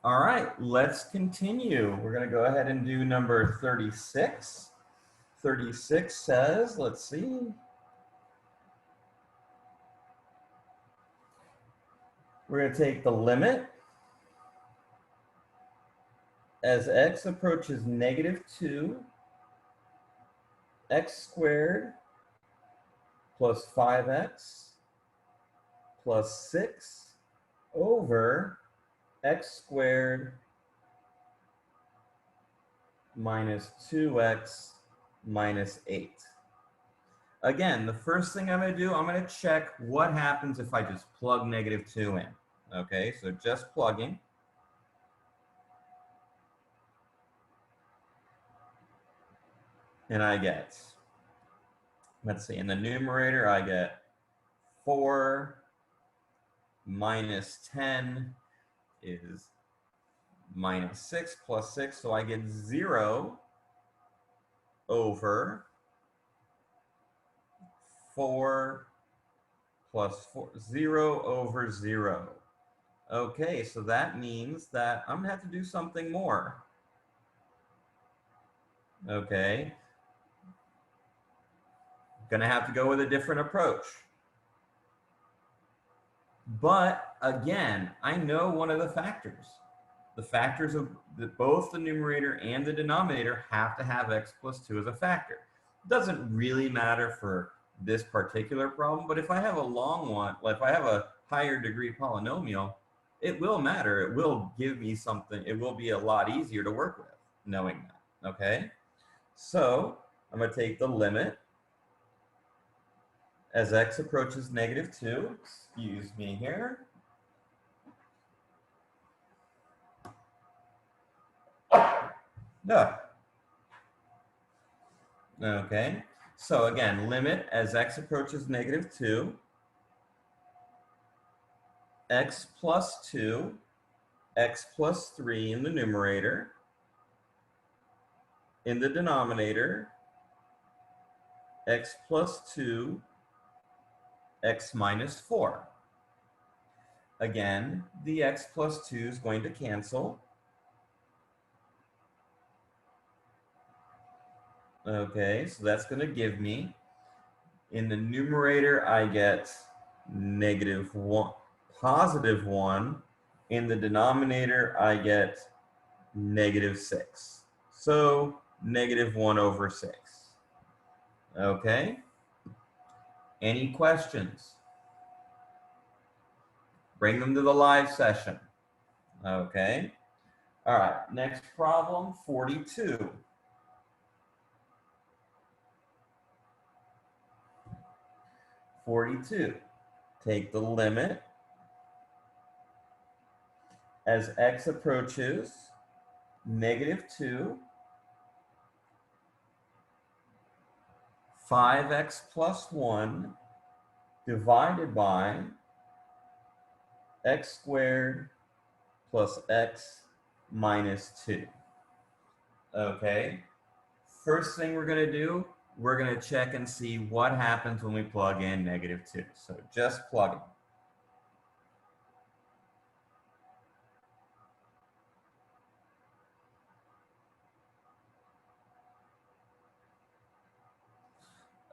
All right, let's continue. We're going to go ahead and do number 36. 36 says, let's see. We're going to take the limit as x approaches -2, x squared plus 5x plus 6 over x squared minus 2x minus 8. Again, the first thing I'm going to do, I'm going to check what happens if I just plug -2 in. Okay, so just plugging. And I get, let's see, in the numerator, I get 4 minus 10 is minus 6 plus 6. So I get 0 over 4 plus 4, 0 over 0. Okay, so that means that I'm going to have to do something more. Okay. Going to have to go with a different approach. But again, I know one of the factors. The factors of both the numerator and the denominator have to have x plus 2 as a factor. It doesn't really matter for this particular problem, but if I have a long one, like if I have a higher degree polynomial, it will matter. It will give me something. It will be a lot easier to work with knowing that, okay? So I'm going to take the limit as x approaches -2. Excuse me here. No. Okay, so again, limit as x approaches -2, x plus 2, x plus 3 in the numerator, in the denominator, x plus 2, x minus 4. Again, the x plus 2 is going to cancel. Okay, so that's going to give me, in the numerator, I get -1, positive 1. In the denominator, I get -6. So -1 over 6. Okay. Any questions? Bring them to the live session. Okay. All right. Next problem, 42. 42. Take the limit as x approaches -2, 5x plus 1 divided by x squared plus x minus 2. Okay, first thing we're going to do, we're going to check and see what happens when we plug in -2. So just plugging.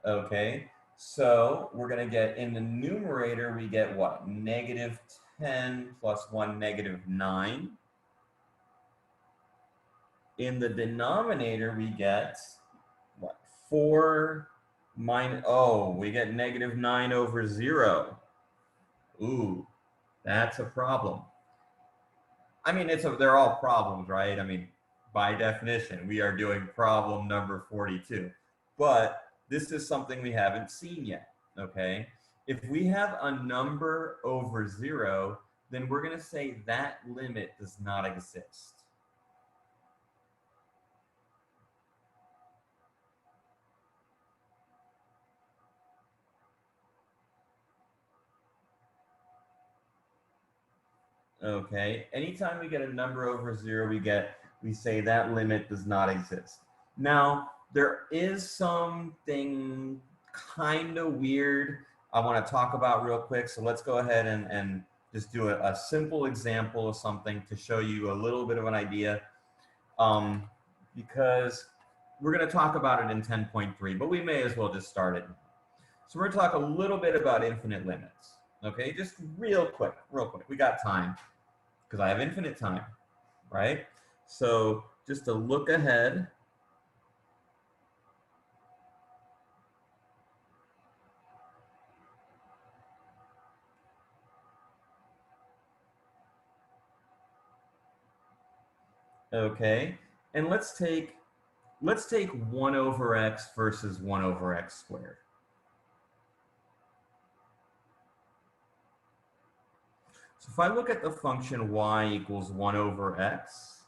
Okay, so we're going to get, in the numerator, we get what? -10 plus 1, -9. In the denominator, we get what? 4 minus, oh, we get -9 over 0. Ooh, that's a problem. I mean, they're all problems, right? I mean, by definition, we are doing problem number 42. But this is something we haven't seen yet, okay? If we have a number over 0, then we're going to say that limit does not exist. Okay, anytime we get a number over 0, we say that limit does not exist. Now, there is something kind of weird I want to talk about real quick. So let's go ahead and just do a simple example of something to show you a little bit of an idea, because we're going to talk about it in 10.3, but we may as well just start it now. So we're going to talk a little bit about infinite limits. Okay, just real quick. We got time because I have infinite time, right? So just to look ahead. Okay, and let's take 1 over x versus 1 over x squared. So if I look at the function y equals 1 over x,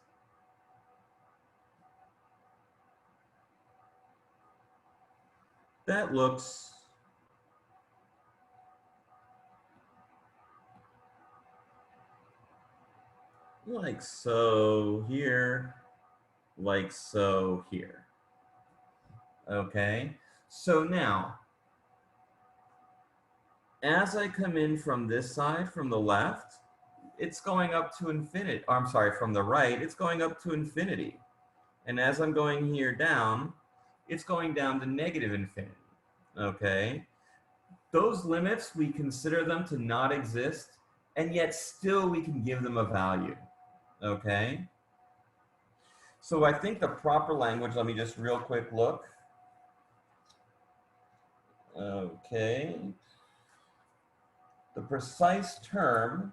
that looks like so here, like so here. Okay, so now, as I come in from this side, from the left, it's going up to infinity. I'm sorry, from the right, it's going up to infinity. And as I'm going here down, it's going down to negative infinity. Okay, those limits, we consider them to not exist, and yet still we can give them a value. Okay, so I think the proper language, let me just real quick look. Okay, the precise term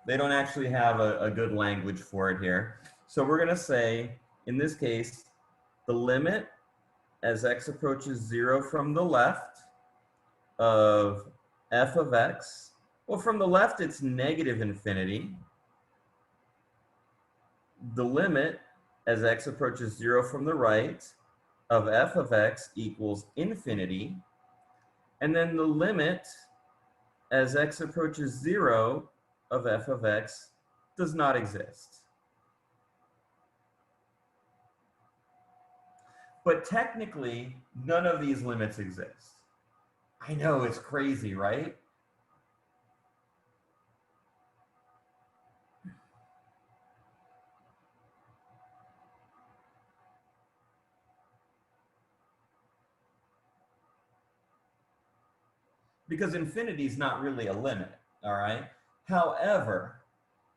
they don't actually have a good language for it here. So we're going to say, in this case, the limit as x approaches 0 from the left of f of x, well, from the left, it's negative infinity. The limit as x approaches 0 from the right of f of x equals infinity. And then the limit as x approaches 0 of f of x does not exist. But technically, none of these limits exist. I know, it's crazy, right? Because infinity is not really a limit, all right? However,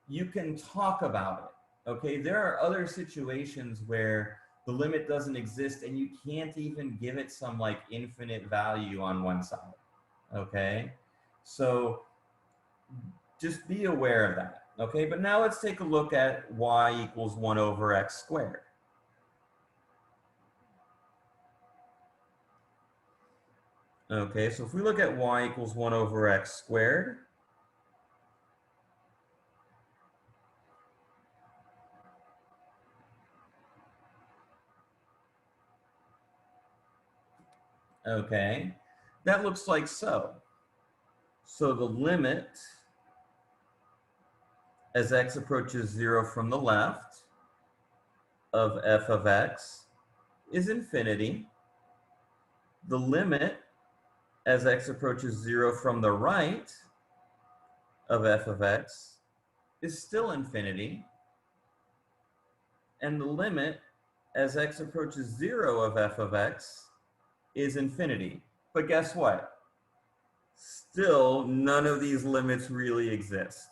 you can talk about it, okay? There are other situations where the limit doesn't exist and you can't even give it some like infinite value on one side, okay? So just be aware of that, okay? But now let's take a look at y equals 1 over x squared. Okay, so if we look at y equals 1 over x squared, okay, that looks like so. So the limit as x approaches 0 from the left of f of x is infinity. The limit as x approaches 0 from the right of f of x is still infinity. And the limit as x approaches 0 of f of x is infinity. But guess what? Still, none of these limits really exist.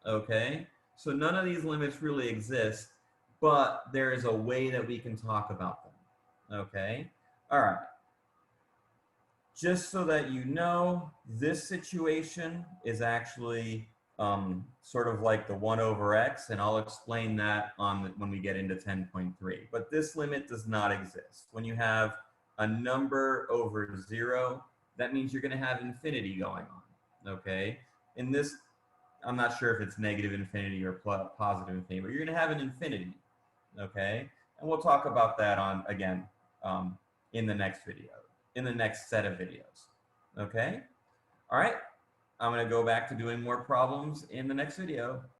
Okay? So none of these limits really exist, but there is a way that we can talk about them. Okay? All right. Just so that you know, this situation is actually sort of like the 1 over x, and I'll explain that when we get into 10.3. But this limit does not exist. When you have a number over 0, that means you're going to have infinity going on, okay? In this, I'm not sure if it's negative infinity or positive infinity, but you're going to have an infinity, okay? And we'll talk about that again in the next video, in the next set of videos. Okay? All right. I'm going to go back to doing more problems in the next video.